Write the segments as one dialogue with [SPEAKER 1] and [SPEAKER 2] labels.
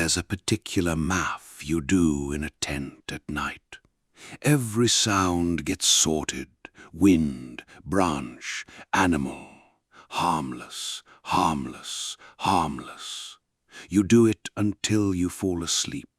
[SPEAKER 1] There's a particular math you do in a tent at night. Every sound gets sorted: wind, branch, animal. Harmless, harmless, harmless. You do it until you fall asleep,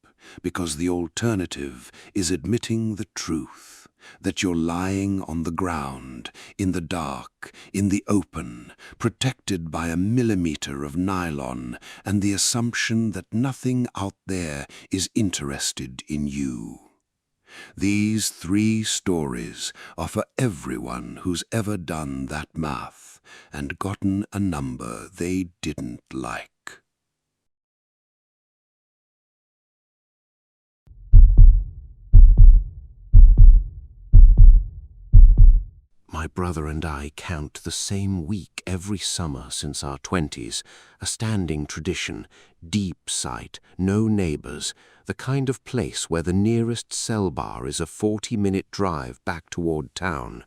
[SPEAKER 1] because the alternative is admitting the truth, that you're lying on the ground, in the dark, in the open, protected by a millimeter of nylon and the assumption that nothing out there is interested in you. These 3 stories are for everyone who's ever done that math and gotten a number they didn't like.
[SPEAKER 2] My brother and I count the same week every summer since our 20s, a standing tradition, deep sight, no neighbours, the kind of place where the nearest cell bar is a 40-minute drive back toward town.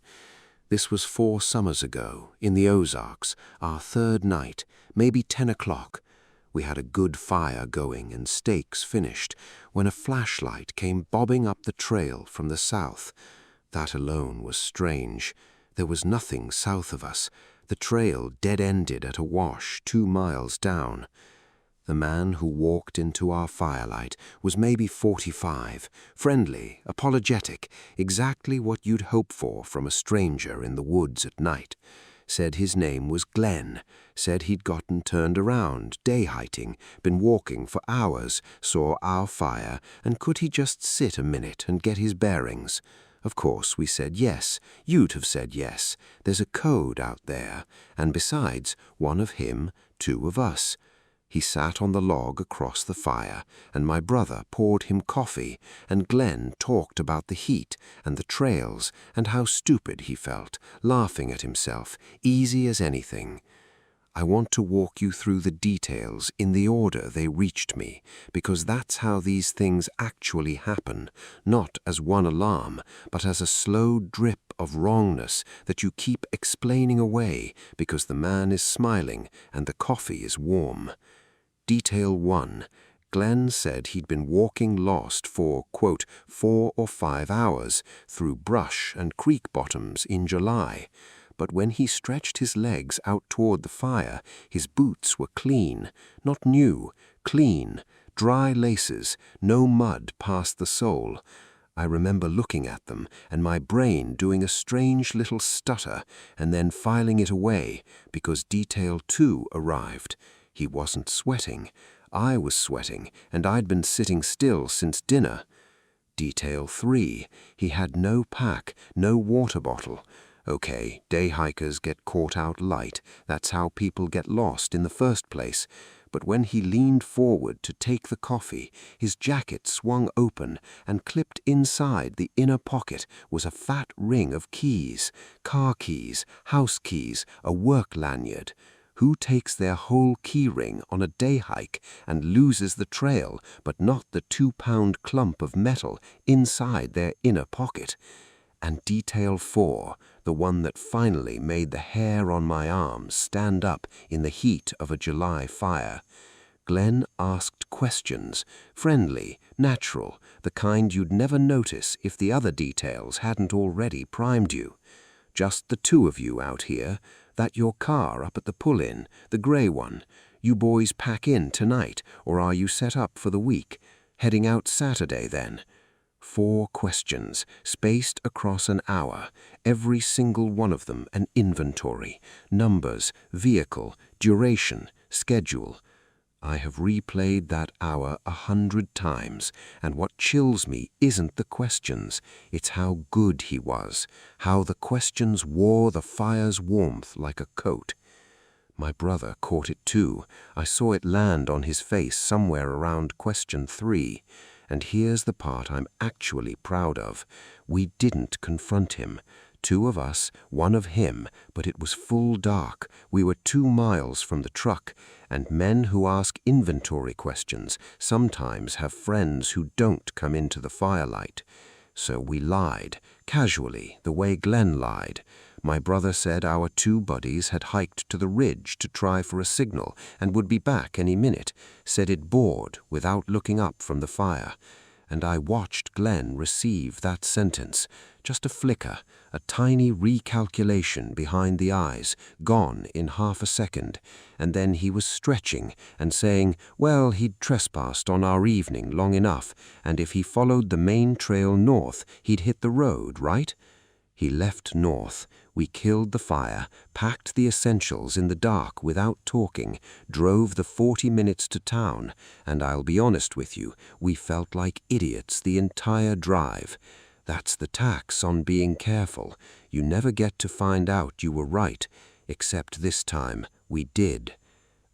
[SPEAKER 2] This was 4 summers ago, in the Ozarks, our 3rd night, maybe 10 o'clock. We had a good fire going and steaks finished, when a flashlight came bobbing up the trail from the south. That alone was strange. There was nothing south of us. The trail dead-ended at a wash 2 miles down. The man who walked into our firelight was maybe 45, friendly, apologetic, exactly what you'd hope for from a stranger in the woods at night. Said his name was Glenn, said he'd gotten turned around, day-hiking, been walking for hours, saw our fire, and could he just sit a minute and get his bearings? Of course, we said yes. You'd have said yes. There's a code out there. And besides, 1 of him, 2 of us. He sat on the log across the fire, and my brother poured him coffee, and Glenn talked about the heat and the trails and how stupid he felt, laughing at himself, easy as anything. I want to walk you through the details in the order they reached me, because that's how these things actually happen, not as one alarm, but as a slow drip of wrongness that you keep explaining away because the man is smiling and the coffee is warm. Detail 1. Glenn said he'd been walking lost for, quote, 4 or 5 hours through brush and creek bottoms in July. But when he stretched his legs out toward the fire, his boots were clean, not new, clean, dry laces, no mud past the sole. I remember looking at them and my brain doing a strange little stutter and then filing it away because detail 2 arrived. He wasn't sweating. I was sweating, and I'd been sitting still since dinner. Detail 3. He had no pack, no water bottle. Okay, day hikers get caught out light. That's how people get lost in the first place. But when he leaned forward to take the coffee, his jacket swung open, and clipped inside the inner pocket was a fat ring of keys, car keys, house keys, a work lanyard. Who takes their whole key ring on a day hike and loses the trail, but not the 2-pound clump of metal inside their inner pocket? And detail 4, the one that finally made the hair on my arms stand up in the heat of a July fire. Glenn asked questions, friendly, natural, the kind you'd never notice if the other details hadn't already primed you. Just the 2 of you out here, that your car up at the pull-in, the grey one. You boys pack in tonight, or are you set up for the week? Heading out Saturday, then? 4 questions, spaced across an hour, every single one of them an inventory, numbers, vehicle, duration, schedule. I have replayed that hour 100 times, and what chills me isn't the questions, it's how good he was, how the questions wore the fire's warmth like a coat. My brother caught it too. I saw it land on his face somewhere around question 3. And here's the part I'm actually proud of. We didn't confront him. 2 of us, 1 of him, but it was full dark. We were 2 miles from the truck, and men who ask inventory questions sometimes have friends who don't come into the firelight. So we lied, casually, the way Glenn lied. My brother said our two buddies had hiked to the ridge to try for a signal and would be back any minute, said it bored without looking up from the fire. And I watched Glenn receive that sentence, just a flicker, a tiny recalculation behind the eyes, gone in half a second, and then he was stretching and saying, well, he'd trespassed on our evening long enough, and if he followed the main trail north, he'd hit the road, right? He left north. We killed the fire, packed the essentials in the dark without talking, drove the 40 minutes to town, and I'll be honest with you, we felt like idiots the entire drive. That's the tax on being careful. You never get to find out you were right, except this time we did.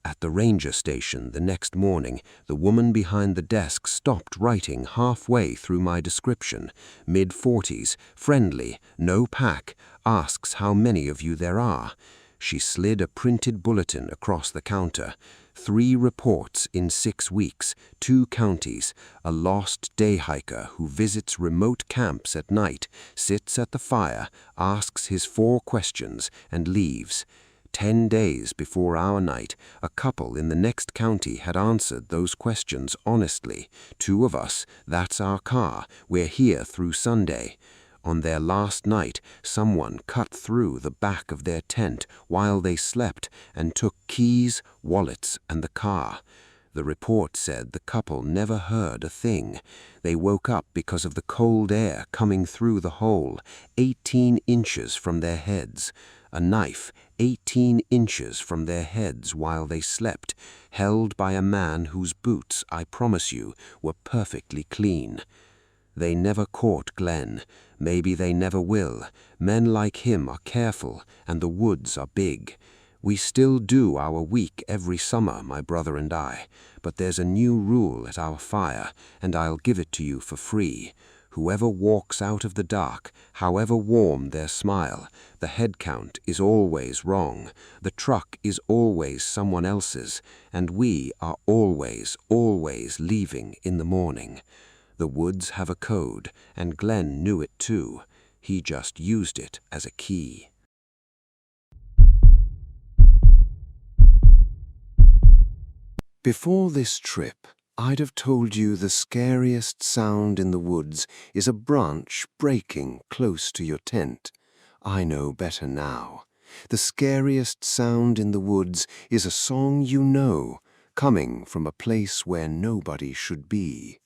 [SPEAKER 2] At the ranger station the next morning, the woman behind the desk stopped writing halfway through my description. Mid-40s, friendly, no pack, asks how many of you there are. She slid a printed bulletin across the counter. 3 reports in 6 weeks, 2 counties, a lost day hiker who visits remote camps at night, sits at the fire, asks his 4 questions, and leaves. 10 days before our night, a couple in the next county had answered those questions honestly. 2 of us, that's our car, we're here through Sunday. On their last night, someone cut through the back of their tent while they slept and took keys, wallets, and the car. The report said the couple never heard a thing. They woke up because of the cold air coming through the hole, 18 inches from their heads. A knife 18 inches from their heads while they slept, held by a man whose boots, I promise you, were perfectly clean. They never caught Glenn. Maybe they never will. Men like him are careful, and the woods are big. We still do our week every summer, my brother and I, but there's a new rule at our fire, and I'll give it to you for free. Whoever walks out of the dark, however warm their smile, the head count is always wrong, the truck is always someone else's, and we are always leaving in the morning. The woods have a code, and Glenn knew it too. He just used it as a key. Before this trip, I'd have told you the scariest sound in the woods is a branch breaking close to your tent. I know better now. The scariest sound in the woods is a song you know, coming from a place where nobody should be.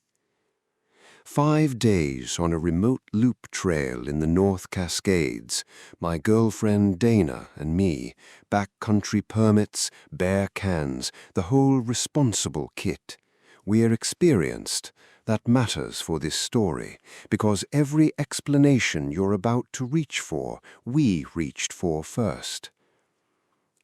[SPEAKER 2] 5 days on a remote loop trail in the North Cascades, my girlfriend Dana and me, backcountry permits, bear cans, the whole responsible kit. We're experienced. That matters for this story, because every explanation you're about to reach for, we reached for first.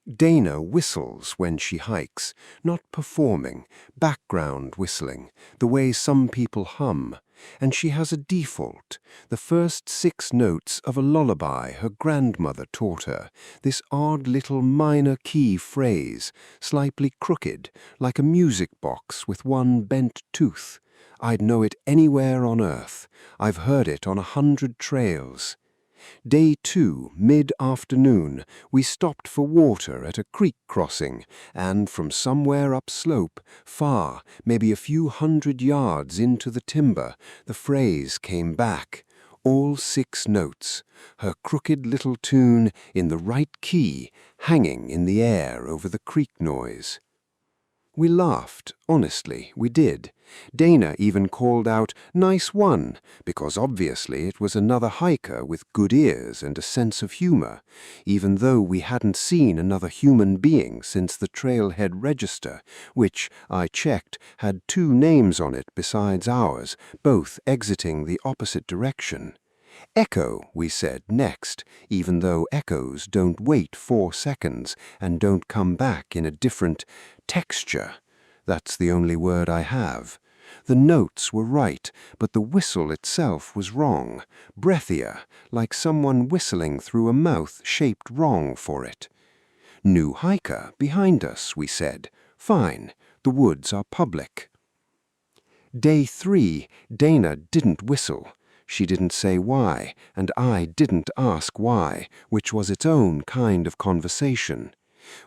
[SPEAKER 2] Dana whistles when she hikes, not performing, background whistling, the way some people hum, and she has a default, the first 6 notes of a lullaby her grandmother taught her, this odd little minor key phrase, slightly crooked, like a music box with one bent tooth. I'd know it anywhere on earth. I've heard it on 100 trails. Day 2, mid-afternoon, we stopped for water at a creek crossing, and from somewhere upslope, far, maybe a few 100 yards into the timber, the phrase came back. All 6 notes, her crooked little tune in the right key, hanging in the air over the creek noise. We laughed, honestly, we did. Dana even called out, "Nice one," because obviously it was another hiker with good ears and a sense of humor, even though we hadn't seen another human being since the trailhead register, which, I checked, had 2 names on it besides ours, both exiting the opposite direction. Echo, we said next, even though echoes don't wait 4 seconds and don't come back in a different texture. That's the only word I have. The notes were right, but the whistle itself was wrong, breathier, like someone whistling through a mouth shaped wrong for it. New hiker behind us, we said. Fine, the woods are public. Day 3, Dana didn't whistle.
[SPEAKER 3] She didn't say why, and I didn't ask why, which was its own kind of conversation.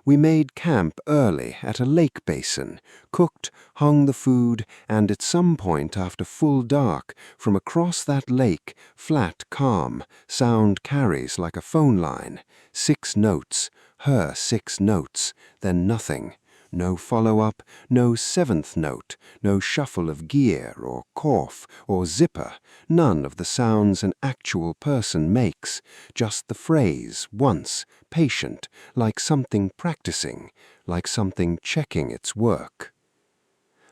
[SPEAKER 3] We made camp early at a lake basin, cooked, hung the food, and at some point after full dark, from across that lake, flat, calm, sound carries like a phone line. 6 notes, her 6 notes, then nothing. No follow-up, no 7th note, no shuffle of gear or cough or zipper, none of the sounds an actual person makes, just the phrase, once, patient, like something practicing, like something checking its work.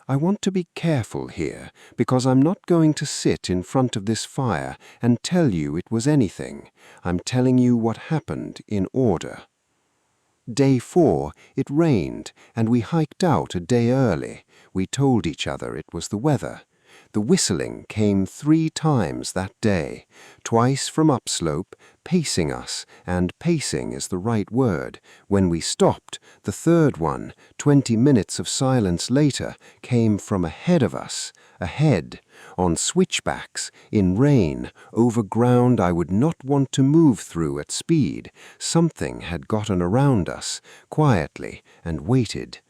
[SPEAKER 3] I want to be careful here, because I'm not going to sit in front of this fire and tell you it was anything. I'm telling you what happened in order. Day 4, it rained, and we hiked out a day early. We told each other it was the weather. The whistling came 3 times that day, twice from upslope, pacing us, and pacing is the right word. When we stopped, the third one, 20 minutes of silence later, came from ahead of us, ahead, on switchbacks, in rain, over ground I would not want to move through at speed. Something had gotten around us, quietly, and waited.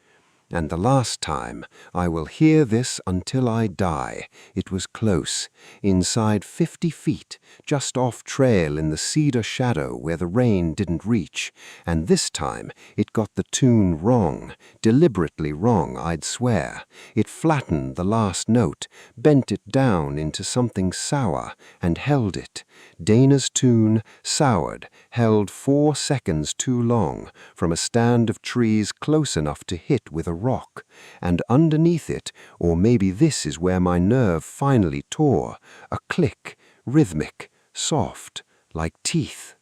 [SPEAKER 3] And the last time, I will hear this until I die. It was close, inside 50 feet, just off trail in the cedar shadow where the rain didn't reach. And this time, it got the tune wrong, deliberately wrong, I'd swear. It flattened the last note, bent it down into something sour, and held it. Dana's tune, soured, held 4 seconds too long, from a stand of trees close enough to hit with a rock, and underneath it, or maybe this is where my nerve finally tore, a click, rhythmic, soft, like teeth.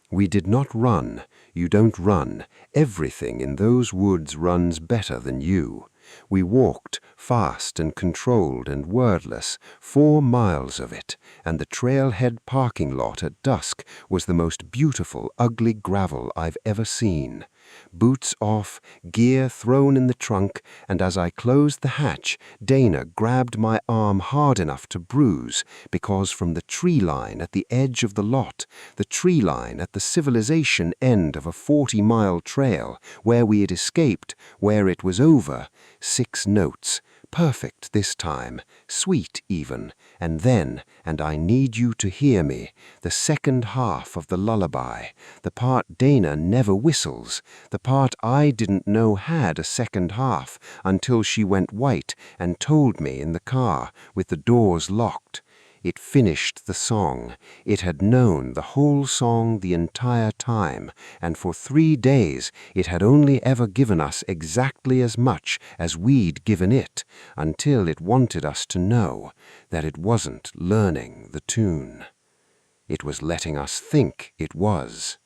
[SPEAKER 3] We did not run. You don't run. Everything in those woods runs better than you. We walked, fast and controlled and wordless, 4 miles of it, and the trailhead parking lot at dusk was the most beautiful, ugly gravel I've ever seen. Boots off, gear thrown in the trunk, and as I closed the hatch, Dana grabbed my arm hard enough to bruise, because from the tree line at the edge of the lot, the tree line at the civilization end of a 40-mile trail, where we had escaped, where it was over, 6 notes, perfect this time, sweet even, and then, and I need you to hear me, the second half of the lullaby, the part Dana never whistles, the part I didn't know had a second half until she went white and told me in the car with the doors locked. It finished the song. It had known the whole song the entire time, and for 3 days it had only ever given us exactly as much as we'd given it, until it wanted us to know that it wasn't learning the tune. It was letting us think it was.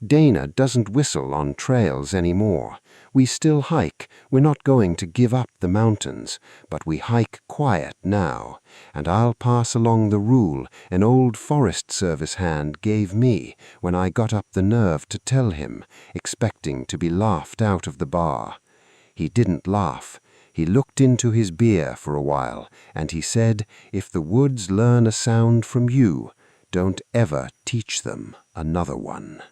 [SPEAKER 3] Dana doesn't whistle on trails anymore. We still hike. We're not going to give up the mountains, but we hike quiet now, and I'll pass along the rule an old Forest Service hand gave me when I got up the nerve to tell him, expecting to be laughed out of the bar. He didn't laugh. He looked into his beer for a while, and he said, "If the woods learn a sound from you, don't ever teach them another one."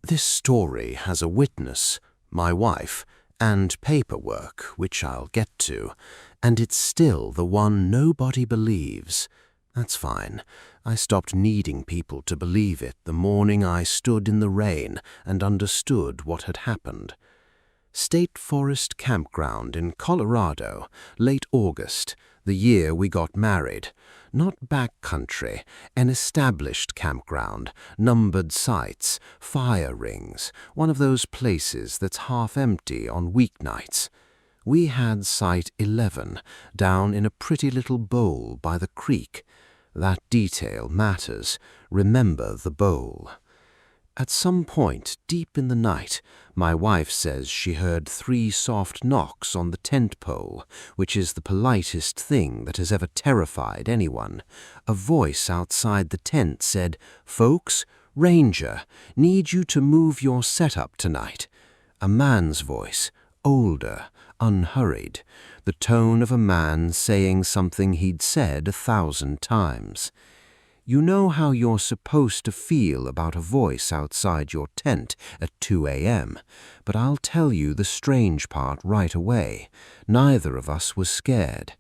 [SPEAKER 2] This story has a witness, my wife, and paperwork, which I'll get to, and it's still the one nobody believes. That's fine. I stopped needing people to believe it the morning I stood in the rain and understood what had happened. State Forest Campground in Colorado, late August, the year we got married. Not backcountry, an established campground, numbered sites, fire rings, one of those places that's half empty on weeknights. We had Site 11, down in a pretty little bowl by the creek. That detail matters. Remember the bowl. At some point, deep in the night, my wife says she heard 3 soft knocks on the tent pole, which is the politest thing that has ever terrified anyone. A voice outside the tent said, "Folks, Ranger, need you to move your setup tonight." A man's voice, older, unhurried, the tone of a man saying something he'd said 1,000 times. You know how you're supposed to feel about a voice outside your tent at 2 a.m., but I'll tell you the strange part right away. Neither of us was scared.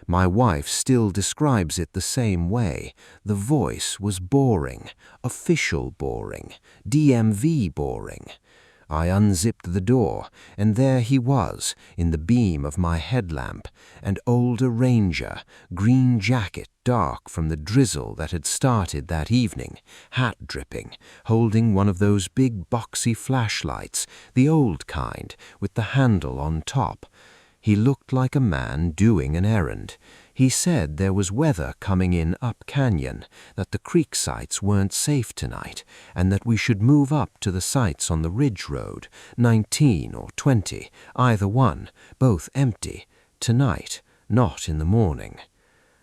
[SPEAKER 2] My wife still describes it the same way. The voice was boring, official boring, DMV boring. I unzipped the door, and there he was, in the beam of my headlamp, an older ranger, green jacket dark from the drizzle that had started that evening, hat dripping, holding one of those big boxy flashlights, the old kind, with the handle on top. He looked like a man doing an errand. He said there was weather coming in up canyon, that the creek sites weren't safe tonight, and that we should move up to the sites on the ridge road, 19 or 20, either one, both empty, tonight, not in the morning.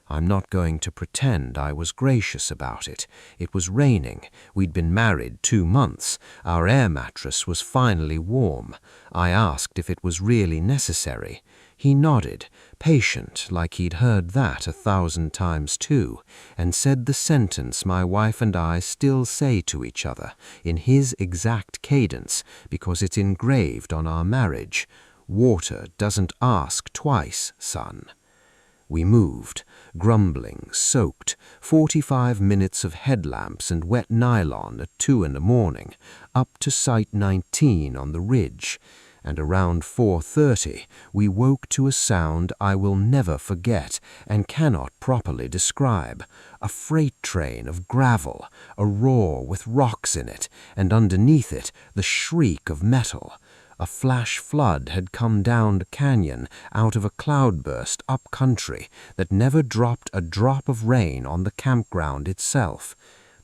[SPEAKER 2] I'm not going to pretend I was gracious about it. It was raining. We'd been married 2 months. Our air mattress was finally warm. I asked if it was really necessary. He nodded, patient like he'd heard that 1,000 times too, and said the sentence my wife and I still say to each other, in his exact cadence, because it's engraved on our marriage. Water doesn't ask twice, son. We moved, grumbling, soaked, 45 minutes of headlamps and wet nylon at 2 in the morning, up to Site 19 on the ridge, and around 4:30 we woke to a sound I will never forget and cannot properly describe. A freight train of gravel, a roar with rocks in it, and underneath it the shriek of metal. A flash flood had come down the canyon out of a cloudburst up country that never dropped a drop of rain on the campground itself.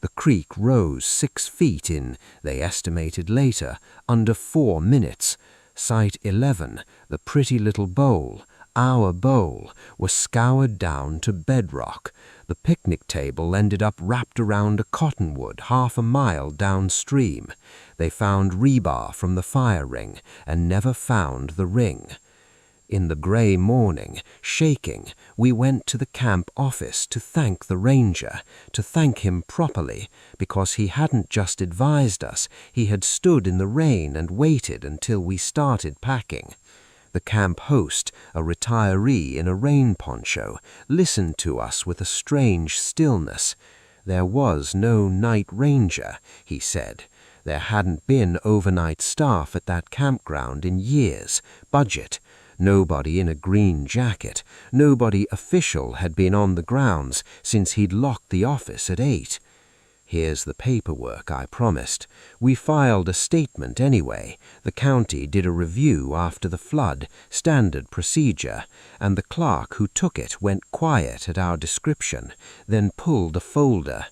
[SPEAKER 2] The creek rose 6 feet in, they estimated later, under 4 minutes. Site 11, the pretty little bowl, our bowl, was scoured down to bedrock. The picnic table ended up wrapped around a cottonwood 1/2 mile downstream. They found rebar from the fire ring and never found the ring. In the grey morning, shaking, we went to the camp office to thank the ranger, to thank him properly, because he hadn't just advised us, he had stood in the rain and waited until we started packing. The camp host, a retiree in a rain poncho, listened to us with a strange stillness. There was no night ranger, he said. There hadn't been overnight staff at that campground in years. Budget. Nobody in a green jacket, nobody official had been on the grounds since he'd locked the office at 8. Here's the paperwork I promised. We filed a statement anyway. The county did a review after the flood, standard procedure, and the clerk who took it went quiet at our description, then pulled a folder.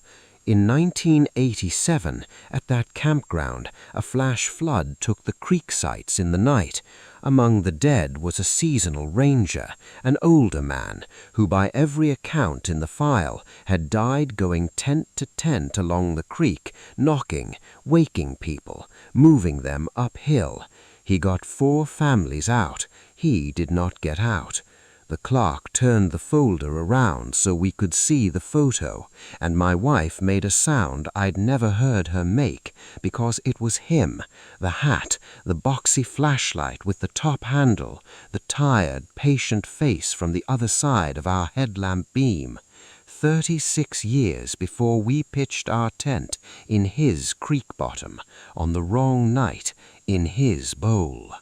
[SPEAKER 2] In 1987, at that campground, a flash flood took the creek sites in the night. Among the dead was a seasonal ranger, an older man, who by every account in the file had died going tent to tent along the creek, knocking, waking people, moving them uphill. He got 4 families out. He did not get out. The clerk turned the folder around so we could see the photo, and my wife made a sound I'd never heard her make, because it was him, the hat, the boxy flashlight with the top handle, the tired, patient face from the other side of our headlamp beam. 36 years before we pitched our tent in his creek bottom, on the wrong night, in his bowl.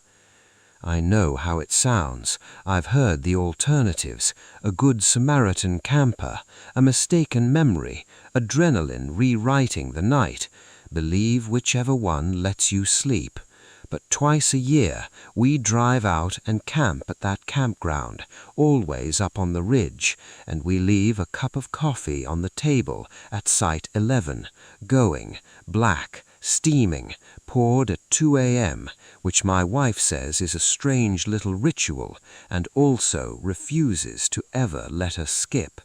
[SPEAKER 2] I know how it sounds. I've heard the alternatives. A good Samaritan camper, a mistaken memory, adrenaline rewriting the night. Believe whichever one lets you sleep. But twice a year, we drive out and camp at that campground, always up on the ridge, and we leave a cup of coffee on the table at Site 11, going, black, steaming, poured at 2 a.m., which my wife says is a strange little ritual and also refuses to ever let us skip.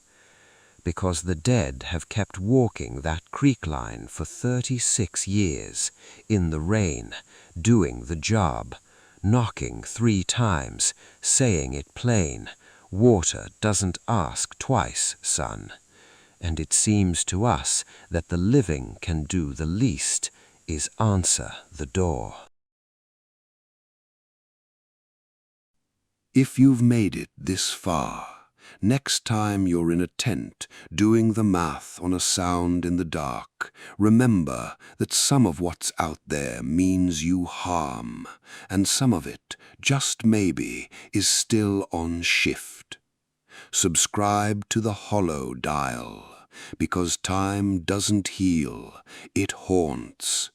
[SPEAKER 2] Because the dead have kept walking that creek line for 36 years, in the rain, doing the job.
[SPEAKER 4] knocking 3 times, saying it plain. Water doesn't ask twice, son. And it seems to us that the living can do the least is answer the door.
[SPEAKER 1] If you've made it this far, next time you're in a tent doing the math on a sound in the dark, remember that some of what's out there means you harm, and some of it, just maybe, is still on shift. Subscribe to the hollow dial, because time doesn't heal, it haunts.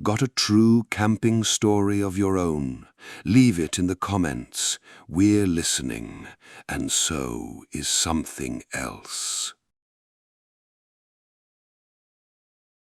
[SPEAKER 1] Got a true camping story of your own? Leave it in the comments. We're listening, and so is something else.